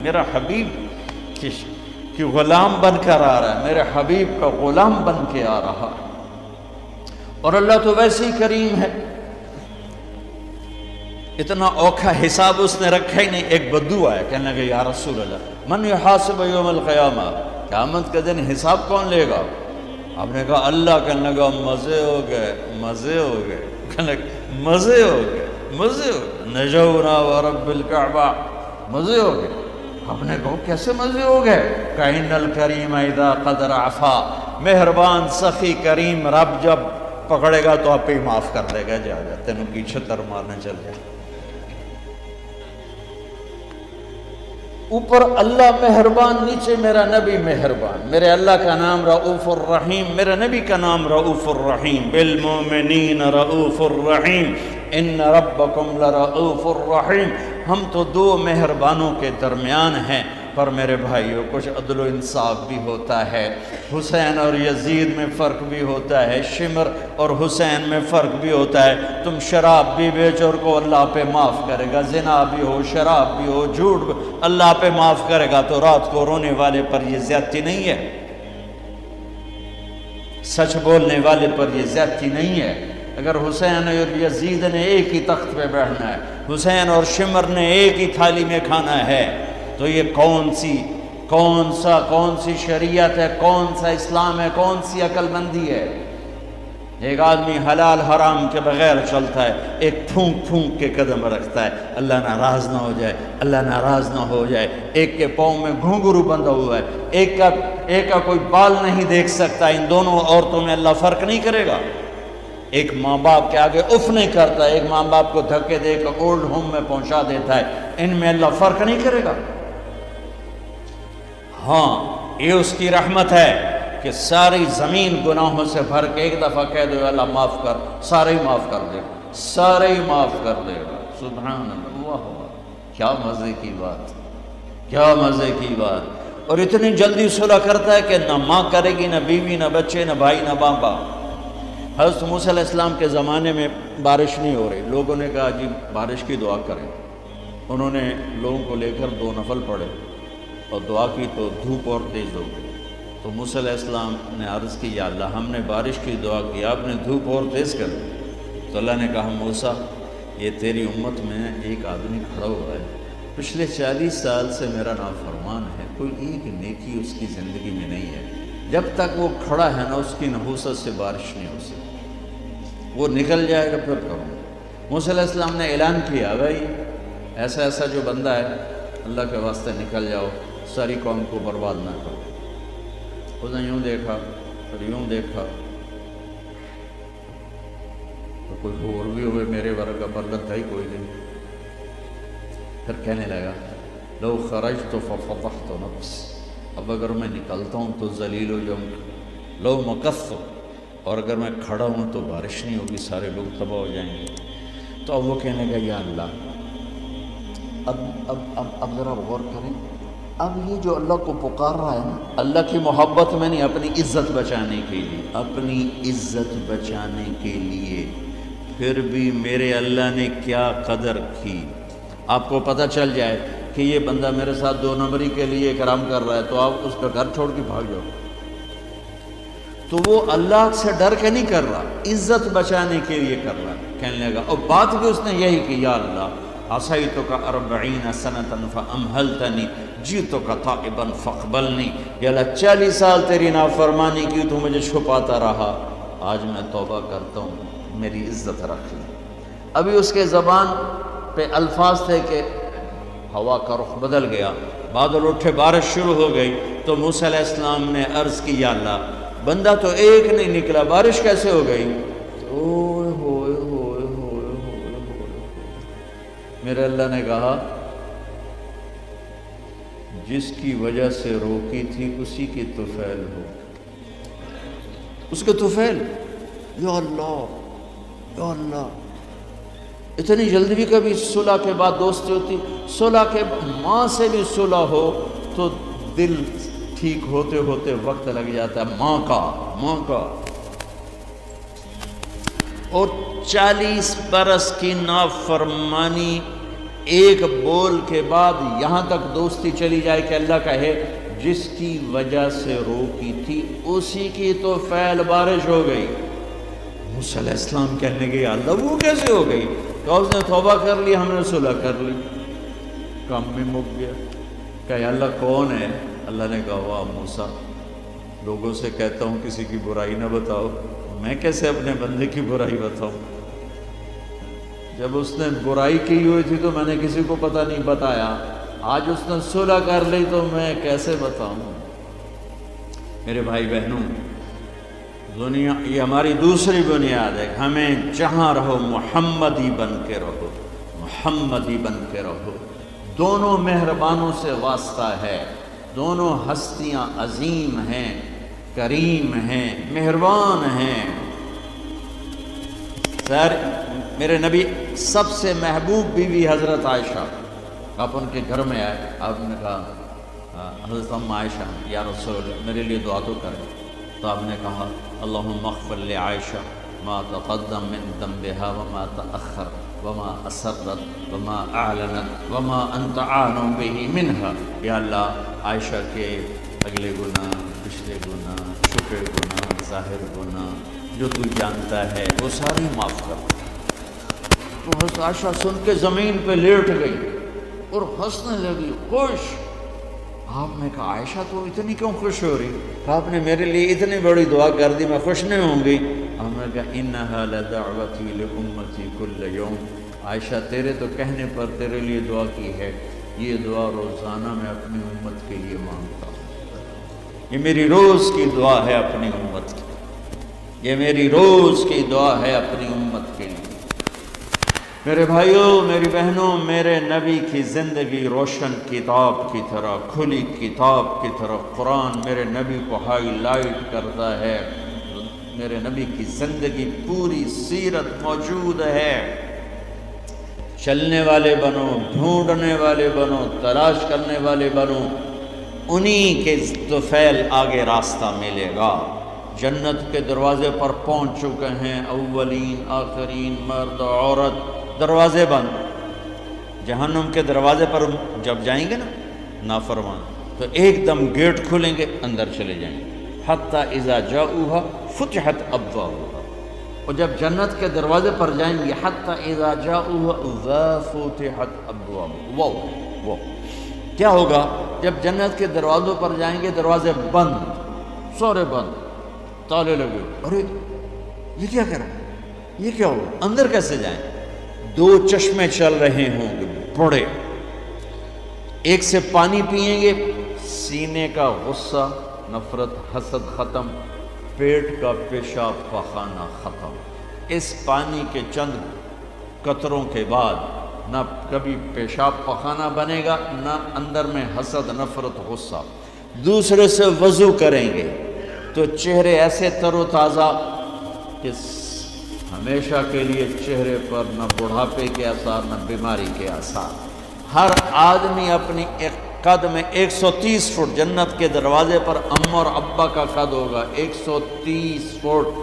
میرا حبیب کی غلام بن کر آ رہا ہے، میرے حبیب کا غلام بن کے آ رہا ہے۔ اور اللہ تو ویسے ہی کریم ہے، اتنا اوکھا حساب اس نے رکھا ہی نہیں۔ ایک بدو آیا کہنے لگا یا رسول اللہ من یحاسب یوم القیامہ، قیامت کے دن حساب کون لے گا؟ آپ نے کہا اللہ۔ کہنے لگا مزے ہو گئے، مزے ہو گئے، کہنے لگا مزے ہو گئے، مزے ہو گئے، نجونا ورب الکعبہ، مزے ہو گئے۔ آپ نے کہا کیسے مزے ہو گئے؟ کَإِنَّ الْكَرِيمَ اِذَا قَدْ عَفَا، مہربان سخی کریم رب جب پکڑے گا تو آپ پہ ہی معاف کر دے گا، جا تینوں کی چھتر مارنے چل جائے۔ اوپر اللہ مہربان، نیچے میرا نبی مہربان۔ میرے اللہ کا نام رؤوف الرحیم، میرے نبی کا نام رؤوف الرحیم، بالمؤمنین رؤوف الرحیم، ان ربکم لرؤوف الرحیم۔ ہم تو دو مہربانوں کے درمیان ہیں، پر میرے بھائیوں کچھ عدل و انصاف بھی ہوتا ہے۔ حسین اور یزید میں فرق بھی ہوتا ہے، شمر اور حسین میں فرق بھی ہوتا ہے۔ تم شراب بھی بیچو کو اللہ پہ معاف کرے گا، زنا بھی ہو، شراب بھی ہو، جھوٹ بھی اللہ پہ معاف کرے گا، تو رات کو رونے والے پر یہ زیادتی نہیں ہے، سچ بولنے والے پر یہ زیادتی نہیں ہے۔ اگر حسین اور یزید نے ایک ہی تخت پہ بیٹھنا ہے، حسین اور شمر نے ایک ہی تھالی میں کھانا ہے، تو یہ کون سی شریعت ہے، کون سا اسلام ہے، کون سی عقل مندی ہے؟ ایک آدمی حلال حرام کے بغیر چلتا ہے، ایک پھونک پھونک کے قدم رکھتا ہے، اللہ ناراض نہ ہو جائے، اللہ ناراض نہ ہو جائے۔ ایک کے پاؤں میں گھنگرو بندھا ہوا ہے، ایک کا کوئی بال نہیں دیکھ سکتا۔ ان دونوں عورتوں میں اللہ فرق نہیں کرے گا۔ ایک ماں باپ کے آگے اف نہیں کرتا، ایک ماں باپ کو دھکے دے کر اولڈ ہوم میں پہنچا دیتا ہے، ان میں اللہ فرق نہیں کرے گا۔ ہاں یہ اس کی رحمت ہے کہ ساری زمین گناہوں سے بھر کے ایک دفعہ کہہ دو اللہ معاف کر، سارے ہی معاف کر دے گا، سارے ہی معاف کر دے گا۔ سبحان اللہ، واہ، کیا مزے کی بات، کیا مزے کی بات۔ اور اتنی جلدی صلح کرتا ہے کہ نہ ماں کرے گی، نہ بیوی، نہ بچے، نہ بھائی، نہ باپ۔ حضرت موسیٰ علیہ السلام کے زمانے میں بارش نہیں ہو رہی، لوگوں نے کہا جی بارش کی دعا کریں۔ انہوں نے لوگوں کو لے کر 2 نفل پڑھے اور دعا کی تو دھوپ اور تیز ہو گئی۔ تو موسیٰ علیہ السلام نے عرض کی یا اللہ ہم نے بارش کی دعا کی، آپ نے دھوپ اور تیز کر دی۔ تو اللہ نے کہا موسیٰ یہ تیری امت میں ایک آدمی کھڑا ہوا ہے، پچھلے 40 سال سے میرا نافرمان ہے، کوئی ایک نیکی اس کی زندگی میں نہیں ہے، جب تک وہ کھڑا ہے نا اس کی نحوست سے بارش نہیں ہو سکتی، وہ نکل جائے گا پھر کروں۔ موسیٰ علیہ السلام نے اعلان کیا بھائی ایسا ایسا جو بندہ ہے اللہ کے واسطے نکل جاؤ، ساری قوم کو برباد نہ کرو۔ اس نے یوں دیکھا اور یوں دیکھا تو کوئی اور بھی ہوئے میرے ورگا، برلت تھا ہی کوئی نہیں۔ پھر کہنے لگا لو خرجت ففضحت نفس، اب اگر میں نکلتا ہوں تو ذلیل ہو جاؤں گا، لو مکثت، اور اگر میں کھڑا ہوں تو بارش نہیں ہوگی، سارے لوگ تباہ ہو جائیں گے۔ تو اب وہ کہنے لگا یا اللہ اب ذرا غور کریں، اب یہ جو اللہ کو پکار رہا ہے نا، اللہ کی محبت میں نہیں، اپنی عزت بچانے کے لیے، اپنی عزت بچانے کے لیے، پھر بھی میرے اللہ نے کیا قدر کی۔ آپ کو پتہ چل جائے کہ یہ بندہ میرے ساتھ 2 نمبری کے لیے کرام کر رہا ہے تو آپ اس کا گھر چھوڑ کے بھاگ جاؤ۔ تو وہ اللہ سے ڈر کے نہیں کر رہا، عزت بچانے کے لیے کر رہا ہے۔ کہنے لگا اور بات بھی اس نے یہی کی یا اللہ عصیتک 40 سنۃ فامہلتنی جئتک تائبا فاقبلنی، یا اللہ 40 سال تیری نافرمانی کی تو مجھے چھپاتا رہا، آج میں توبہ کرتا ہوں، میری عزت رکھ لی۔ ابھی اس کے زبان پہ الفاظ تھے کہ ہوا کا رخ بدل گیا، بادل اٹھے، بارش شروع ہو گئی۔ تو موسیٰ علیہ السلام نے عرض کی یا اللہ بندہ تو ایک نہیں نکلا، بارش کیسے ہو گئی؟ اوہ ہوئے ہوئے ہوئے ہوئے ہوئے۔ میرے اللہ نے کہا جس کی وجہ سے روکی تھی اسی کی طفیل ہو، اس کے طفیل۔ یا اللہ یا اللہ، اتنی جلدی بھی کبھی صلح کے بعد دوستی ہوتی؟ صلح کے ماں سے بھی صلح ہو تو دل ٹھیک ہوتے ہوتے وقت لگ جاتا ہے، ماں کا۔ اور 40 برس کی نافرمانی ایک بول کے بعد یہاں تک دوستی چلی جائے کہ اللہ کہے جس کی وجہ سے روکی تھی اسی کی تو فعل بارش ہو گئی۔ موسیٰ علیہ السلام کہنے گئے اللہ وہ کیسے ہو گئی؟ کہ اس نے توبہ کر لی، ہم نے صلح کر لی، کام بھی مک گیا۔ کہ اللہ کون ہے؟ اللہ نے کہا واہ موسیٰ، لوگوں سے کہتا ہوں کسی کی برائی نہ بتاؤ، میں کیسے اپنے بندے کی برائی بتاؤں؟ جب اس نے برائی کی ہوئی تھی تو میں نے کسی کو پتہ نہیں بتایا، آج اس نے صلح کر لی تو میں کیسے بتاؤں؟ میرے بھائی بہنوں، دنیا یہ ہماری دوسری بنیاد ہے، ہمیں جہاں رہو محمدی بن کے رہو، محمدی بن کے رہو۔ دونوں مہربانوں سے واسطہ ہے، دونوں ہستیاں عظیم ہیں، کریم ہیں، مہربان ہیں۔ سر میرے نبی سب سے محبوب بیوی حضرت عائشہ، آپ ان کے گھر میں آئے، آپ نے کہا حضرت ام عائشہ یا رسول اللہ میرے لیے دعا تو کریں، تو آپ نے کہا اللہم اغفر لعائشہ ما تقدم من ذنبها وما تأخر وما اسرت وما اعلنت وما انت عالم به منها۔ یا اللہ عائشہ کے اگلے گناہ، پچھلے گناہ، چھپے گناہ، ظاہر گناہ جو تو جانتا ہے وہ ساری معاف کر۔ تو حضرت عائشہ سن کے زمین پہ لیٹ گئی اور ہنسنے لگی، خوش۔ آپ نے کہا عائشہ تو اتنی کیوں خوش ہو رہی؟ آپ نے میرے لیے اتنی بڑی دعا کر دی، میں خوش نہیں ہوں گی؟ آپ نے کہا انہا لدعوتی لامتی کل یوم، عائشہ تیرے تو کہنے پر تیرے لیے دعا کی ہے، یہ دعا روزانہ میں اپنی امت کے لیے مانگتا ہوں، یہ میری روز کی دعا ہے اپنی امت کی، یہ میری روز کی دعا ہے اپنی امت کے لیے۔ میرے بھائیوں، میری بہنوں، میرے نبی کی زندگی روشن کتاب کی طرح، کھلی کتاب کی طرح قرآن میرے نبی کو ہائی لائٹ کرتا ہے۔ میرے نبی کی زندگی پوری سیرت موجود ہے۔ چلنے والے بنو، ڈھونڈنے والے بنو، تلاش کرنے والے بنو، انہی کے طفیل آگے راستہ ملے گا۔ جنت کے دروازے پر پہنچ چکے ہیں، اولین آخرین، مرد عورت، دروازے بند۔ جہنم کے دروازے پر جب جائیں گے نا نافرمان، تو ایک دم گیٹ کھلیں گے، اندر چلے جائیں گے۔ حتی اذا جاؤوها فتحت ابوابها، اور جب جنت کے دروازے پر جائیں گے حتی اذا جاؤوها فتحت ابوابها، وہ کیا ہوگا؟ جب جنت کے دروازوں پر جائیں گے دروازے بند، سارے بند، تالے لگے، ارے یہ کیا کریں، یہ کیا ہوگا، اندر کیسے جائیں؟ دو چشمے چل رہے ہوں گے بڑے، ایک سے پانی پیئیں گے، سینے کا غصہ، نفرت، حسد ختم، پیٹ کا پیشاب پخانہ ختم۔ اس پانی کے چند قطروں کے بعد نہ کبھی پیشاب پخانہ بنے گا، نہ اندر میں حسد، نفرت، غصہ۔ دوسرے سے وضو کریں گے تو چہرے ایسے تر و تازہ کہ ہمیشہ کے لیے چہرے پر نہ بڑھاپے کے آثار، نہ بیماری کے آثار۔ ہر آدمی اپنی ایک قد میں 130 فٹ، جنت کے دروازے پر ام اور ابا کا قد ہوگا 130 فٹ،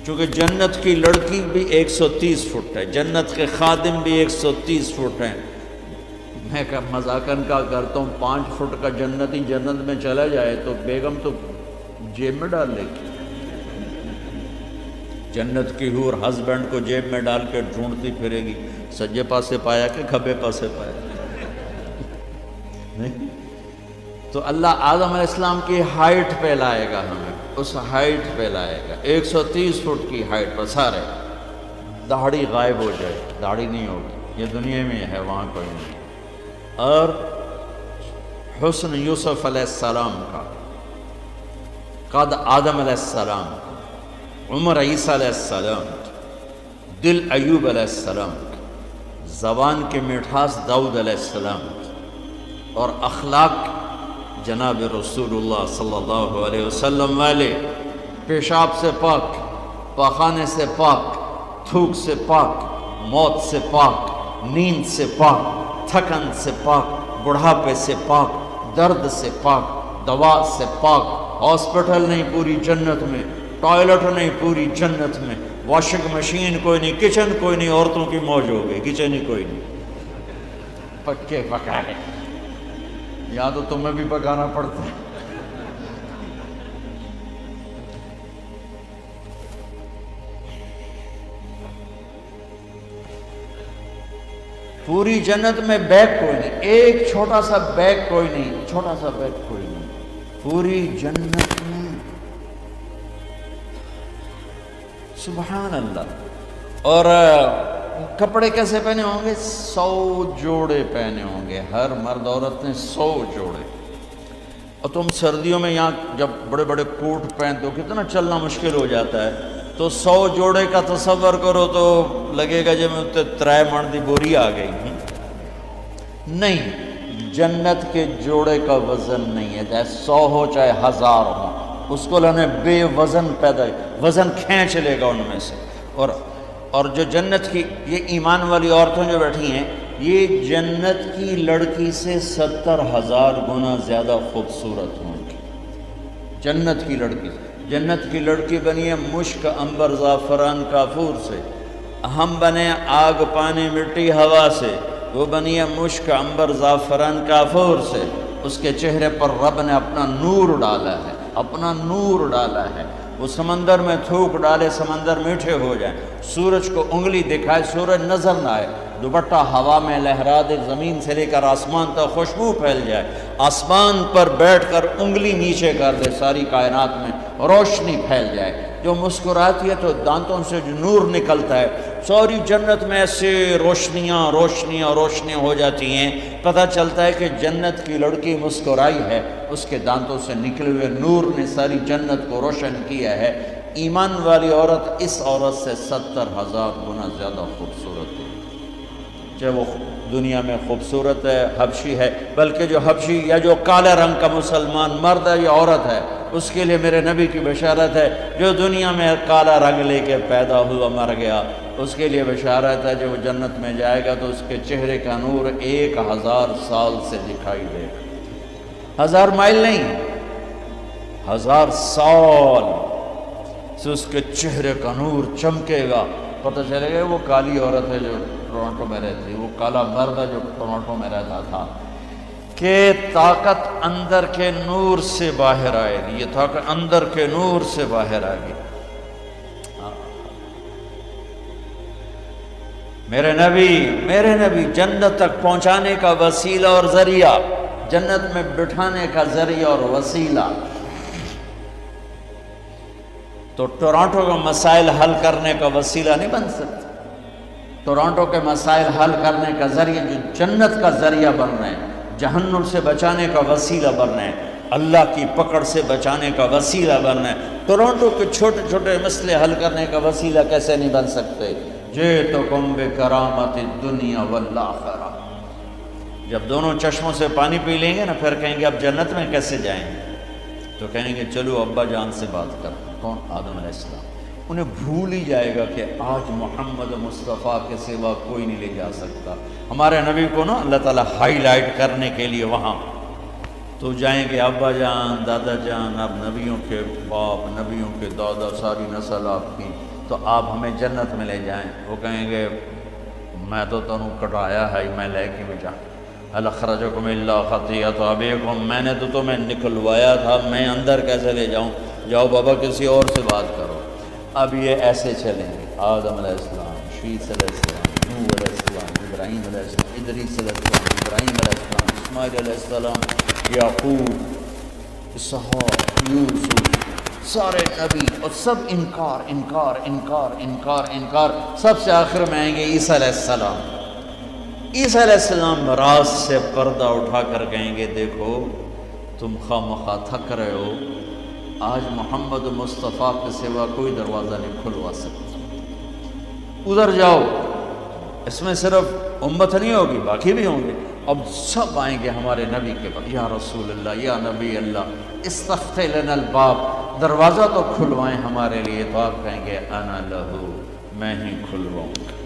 چونکہ جنت کی لڑکی بھی 130 فٹ ہے، جنت کے خادم بھی 130 فٹ ہیں۔ میں مذاقاً کا کرتا ہوں 5 فٹ کا جنتی جنت میں چلا جائے تو بیگم تو جیب میں ڈال لے گی، جنت کی حور ہسبینڈ کو جیب میں ڈال کے ڈھونڈتی پھرے گی، سجے پاسے پایا کہ کھبے پاسے پایا، نہیں؟ تو اللہ آدم علیہ السلام کی ہائٹ پہ لائے گا، ہمیں اس ہائٹ پہ لائے گا، 130 فٹ کی ہائٹ پر سارے، داڑھی غائب ہو جائے، داڑھی نہیں ہوگی، یہ دنیا میں ہے، وہاں کوئی نہیں۔ اور حسن یوسف علیہ السلام کا، قد آدم علیہ السلام، عمر عیسیٰ علیہ السلام، دل ایوب علیہ السلام، زبان کے مٹھاس داؤد علیہ السلام، اور اخلاق جناب رسول اللہ صلی اللہ علیہ وسلم والے، پیشاب سے پاک، پاخانے سے پاک، تھوک سے پاک، موت سے پاک، نیند سے پاک، تھکن سے پاک، بڑھاپے سے پاک، درد سے پاک، دوا سے پاک۔ ہاسپٹل نہیں پوری جنت میں، ٹوائلٹ نہیں پوری جنت میں، واشنگ مشین کوئی نہیں، کچن کوئی نہیں، عورتوں کی موج ہو گئی، کچن ہی کوئی نہیں، پکے پکائے، یا تو تمہیں بھی پکانا پڑتا ہے۔ پوری جنت میں بیگ کوئی نہیں، ایک چھوٹا سا بیگ کوئی نہیں، چھوٹا سا بیگ کوئی نہیں پوری جنت میں۔ سبحان اللہ۔ اور کپڑے کیسے پہنے ہوں گے؟ 100 جوڑے پہنے ہوں گے، ہر مرد عورت نے 100 جوڑے۔ اور تم سردیوں میں یہاں جب بڑے بڑے کوٹ پہنتے ہو کتنا چلنا مشکل ہو جاتا ہے، تو 100 جوڑے کا تصور کرو تو لگے گا جب میں 3 من دی بوری آ گئی۔ نہیں، جنت کے جوڑے کا وزن نہیں ہے، چاہے 100 ہو چاہے 1000 ہو، اس کو اللہ نے بے وزن پیدا، وزن کھینچ لے گا ان میں سے۔ اور جو جنت کی یہ ایمان والی عورتیں جو بیٹھی ہیں، یہ جنت کی لڑکی سے 70,000 گنا زیادہ خوبصورت ہوں گی۔ جنت کی لڑکی، جنت کی لڑکی بنی ہے مشک، عنبر، زعفران، کافور سے، ہم بنے آگ، پانی، مٹی، ہوا سے، وہ بنی ہے مشک، عنبر، زعفران، کافور سے۔ اس کے چہرے پر رب نے اپنا نور ڈالا ہے، اپنا نور ڈالا ہے۔ وہ سمندر میں تھوک ڈالے، سمندر میٹھے ہو جائیں، سورج کو انگلی دکھائے، سورج نظر نہ آئے، دوپٹہ ہوا میں لہرا دے، زمین سے لے کر آسمان تک خوشبو پھیل جائے، آسمان پر بیٹھ کر انگلی نیچے کر دے، ساری کائنات میں روشنی پھیل جائے۔ جو مسکراتی ہے تو دانتوں سے جو نور نکلتا ہے، ساری جنت میں ایسے روشنیاں روشنیاں روشنیاں ہو جاتی ہیں، پتہ چلتا ہے کہ جنت کی لڑکی مسکرائی ہے، اس کے دانتوں سے نکلے ہوئے نور نے ساری جنت کو روشن کیا ہے۔ ایمان والی عورت اس عورت سے 70,000 گنا زیادہ خوبصورت ہے، چاہے وہ دنیا میں خوبصورت ہے، حبشی ہے، بلکہ جو حبشی یا جو کالے رنگ کا مسلمان مرد ہے یا عورت ہے، اس کے لیے میرے نبی کی بشارت ہے، جو دنیا میں کالا رنگ لے کے پیدا ہوا مر گیا، اس کے لیے بشارت ہے، جو وہ جنت میں جائے گا تو اس کے چہرے کا نور 1000 سال سے دکھائی دے گا، 1000 مائل نہیں، 1000 سال سے اس کے چہرے کا نور چمکے گا۔ پتہ چلے گا وہ کالی عورت ہے جو ٹورانٹو میں رہتی، وہ کالا مرد ہے جو ٹورانٹو میں رہتا تھا، کہ طاقت اندر کے نور سے باہر آئے گی، یہ طاقت اندر کے نور سے باہر آئے گی۔ میرے نبی جنت تک پہنچانے کا وسیلہ اور ذریعہ، جنت میں بٹھانے کا ذریعہ اور وسیلہ۔ تو ٹورانٹو کا مسائل حل کرنے کا وسیلہ نہیں بن سکتا، ٹورانٹو کے مسائل حل کرنے کا ذریعہ جو جنت کا ذریعہ بن رہے ہیں، جہنم سے بچانے کا وسیلہ بن رہے ہیں، اللہ کی پکڑ سے بچانے کا وسیلہ بن رہے ہیں۔ ٹورانٹو کے چھوٹے چھوٹے مسئلے حل کرنے کا وسیلہ کیسے نہیں بن سکتے؟ جئتکم بکرامت الدنیا والآخرہ۔ جب دونوں چشموں سے پانی پی لیں گے نا، پھر کہیں گے اب جنت میں کیسے جائیں گے، تو کہیں گے چلو ابا جان سے بات کر۔ کون؟ آدم علیہ السلام۔ انہیں بھول ہی جائے گا کہ آج محمد مصطفیٰ کے سوا کوئی نہیں لے جا سکتا۔ ہمارے نبی کو نا اللہ تعالیٰ ہائی لائٹ کرنے کے لیے وہاں تو جائیں گے، ابا جان، دادا جان، آپ نبیوں کے باپ، نبیوں کے دادا، ساری نسل آپ کی، تو آپ ہمیں جنت میں لے جائیں۔ وہ کہیں گے میں تو تنوں کٹایا ہے، میں لے کے بھی جاؤں، اخرجکم اللہ خطیئۃ ابیکم، میں نے تو تمہیں نکلوایا تھا، میں اندر کیسے لے جاؤں؟ جاؤ بابا کسی اور سے بات کرو۔ اب یہ ایسے چلیں گے، آدم علیہ السلام، شیس علیہ السلام، نوح علیہ السلام، ابراہیم علیہ السلام، ادریس علیہ السلام، ابراہیم علیہ السلام، اسماعیل علیہ السلام، یعقوب، اسحاق، یوسف، سارے نبی، اور سب انکار انکار انکار انکار انکار، سب سے آخر میں آئیں گے عیسیٰ علیہ السلام۔ عیسیٰ علیہ السلام راز سے پردہ اٹھا کر کہیں گے دیکھو تم خواہ مخواہ تھک رہے ہو، آج محمد مصطفیٰ کے سوا کوئی دروازہ نہیں کھلوا سکتا، ادھر جاؤ۔ اس میں صرف امت نہیں ہوگی، باقی بھی ہوں گے، اب سب آئیں گے ہمارے نبی کے پاس، یا رسول اللہ، یا نبی اللہ، استفتح لنا الباب، دروازہ تو کھلوائیں ہمارے لیے۔ تو آپ کہیں گے انا لہو، میں ہی کھلواؤں گا۔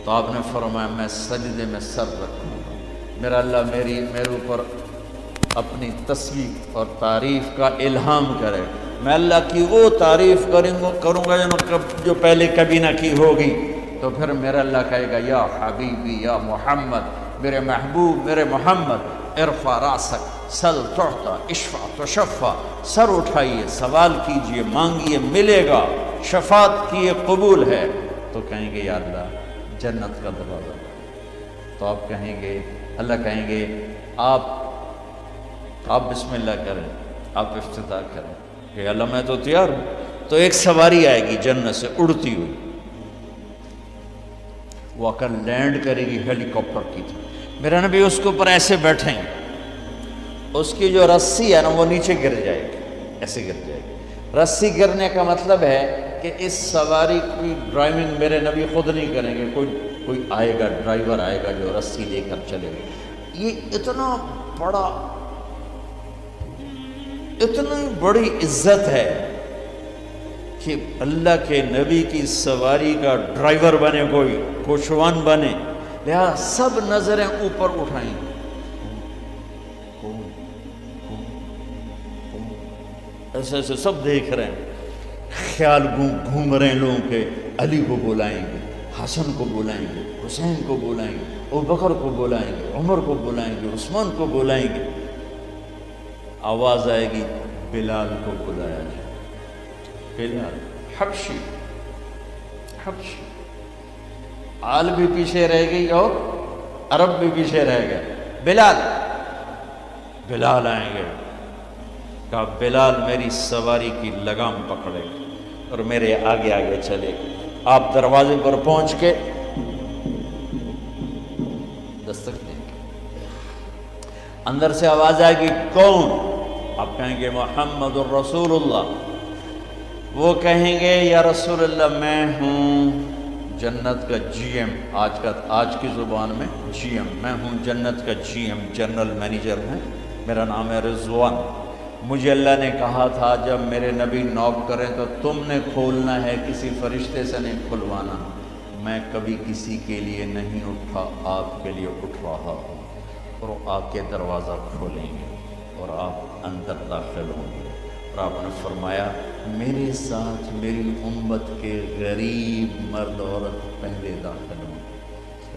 تو آپ نے فرمایا میں سجدے میں سر رکھوں گا، میرا اللہ میرے اوپر اپنی تصویر اور تعریف کا الہام کرے، میں اللہ کی وہ تعریف کروں گا جو پہلے کبھی نہ کی ہوگی. تو پھر میرا اللہ کہے گا یا حبیبی یا محمد، میرے محبوب میرے محمد، ارفع راسک سل تعطا اشفع تشفع، سر اٹھائیے سوال کیجئے مانگیے ملے گا، شفاعت کیے قبول ہے. تو کہیں گے یا اللہ جنت کا دروازہ. تو آپ کہیں گے، اللہ کہیں گے آپ بسم اللہ کریں، آپ افتتاح کریں کہ اللہ میں تو تیار ہوں. تو ایک سواری آئے گی جنت سے اڑتی ہوئی، وہ کر لینڈ کرے گی ہیلی کاپٹر کی طرح. میرا نبی اس کے اوپر ایسے بیٹھیں گے، اس کی جو رسی ہے نا وہ نیچے گر جائے گی، ایسے گر جائے گی. رسی گرنے کا مطلب ہے کہ اس سواری کی ڈرائیونگ میرے نبی خود نہیں کریں گے، کوئی آئے گا، ڈرائیور آئے گا جو رسی لے کر چلے گا. یہ اتنی بڑی عزت ہے کہ اللہ کے نبی کی سواری کا ڈرائیور بنے کوئی، کوچوان بنے. لہذا سب نظریں اوپر اٹھائیں، ایسے ایسے سب دیکھ رہے ہیں. خیال گھوم رہے ہیں لوگوں کے، علی کو بلائیں گے، حسن کو بلائیں گے، حسین کو بلائیں گے، ابوبکر کو بلائیں گے، عمر کو بلائیں گے، عثمان کو بلائیں گے. آواز آئے گی بلال کو بلایا جائے. بلال حبشی، آل بھی پیچھے رہ گئی اور عرب بھی پیچھے رہ گئے. بلال آئیں گے. کہا بلال میری سواری کی لگام پکڑے اور میرے آگے آگے چلے. آپ دروازے پر پہنچ کے دستک دیں گے، اندر سے آواز آئے گی کون؟ آپ کہیں گے محمد الرسول اللہ. وہ کہیں گے یا رسول اللہ میں ہوں جنت کا جی ایم، آج کی زبان میں جی ایم، میں ہوں جنت کا جی ایم، جنرل مینیجر ہوں، میرا نام ہے رضوان. مجھے اللہ نے کہا تھا جب میرے نبی نوک کریں تو تم نے کھولنا ہے، کسی فرشتے سے نہیں کھلوانا. میں کبھی کسی کے لیے نہیں اٹھا، آپ کے لیے اٹھ رہا ہوں. اور آ کے دروازہ کھولیں گے اور آپ اندر داخل ہوں گے. اور آپ نے فرمایا میرے ساتھ میری امت کے غریب مرد عورت پہلے داخل ہوں،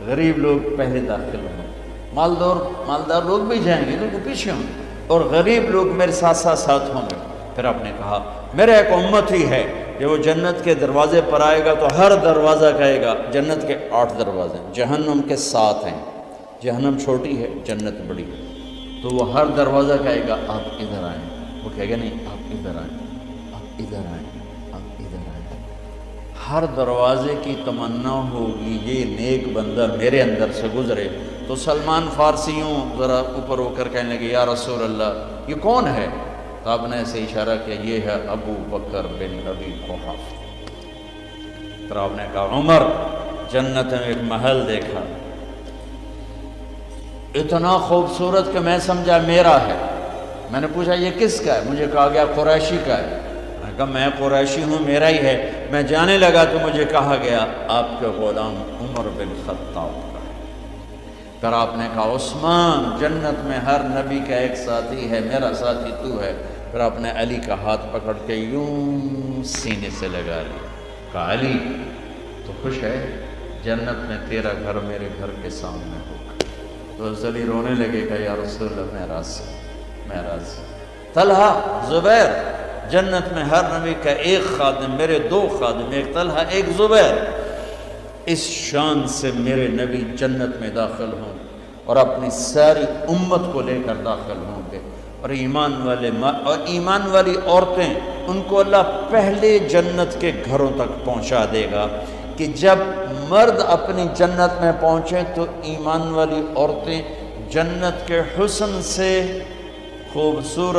غریب لوگ پہلے داخل ہوں، مالدار لوگ بھی جائیں گے لیکن پیچھے ہوں، اور غریب لوگ میرے ساتھ ہوں گے. پھر آپ نے کہا میرا ایک امت ہی ہے جب وہ جنت کے دروازے پر آئے گا تو ہر دروازہ کہے گا، جنت کے 8 دروازے، جہنم کے 7 ہیں، جہنم چھوٹی ہے جنت بڑی ہے. تو وہ ہر دروازہ کہے گا آپ ادھر آئیں. وہ کہے گا نہیں آپ ادھر آئیں، آپ ادھر آئیں، آپ ادھر آئیں. ہر دروازے کی تمنا ہوگی یہ نیک بندہ میرے اندر سے گزرے. تو سلمان فارسیوں ذرا اوپر ہو کر کہنے لگے یا رسول اللہ یہ کون ہے؟ تو آپ نے ایسے اشارہ کیا یہ ہے ابو بکر بن ابی قحافہ. پھر آپ نے کہا عمر جنت میں ایک محل دیکھا اتنا خوبصورت کہ میں سمجھا میرا ہے. میں نے پوچھا یہ کس کا ہے؟ مجھے کہا گیا قریشی کا ہے. میں نے کہا میں قریشی ہوں، میرا ہی ہے. میں جانے لگا تو مجھے کہا گیا آپ کے غلام عمر بن خطاب کا ہے. پھر آپ نے کہا عثمان جنت میں ہر نبی کا ایک ساتھی ہے، میرا ساتھی تو ہے. پھر آپ نے علی کا ہاتھ پکڑ کے یوں سینے سے لگا لیا. کہا علی تو خوش ہے، جنت میں تیرا گھر میرے گھر کے سامنے ہوگا. تو علی رونے لگے کہ یا رسول اللہ میں راضی. طلحہ زبیر جنت میں ہر نبی کا ایک خادم، میرے 2 خادم، ایک طلحہ ایک زبیر. اس شان سے میرے نبی جنت میں داخل ہوں اور اپنی ساری امت کو لے کر داخل ہوں گے. اور ایمان والی عورتیں ان کو اللہ پہلے جنت کے گھروں تک پہنچا دے گا کہ جب مرد اپنی جنت میں پہنچیں تو ایمان والی عورتیں جنت کے حسن سے خوبصورت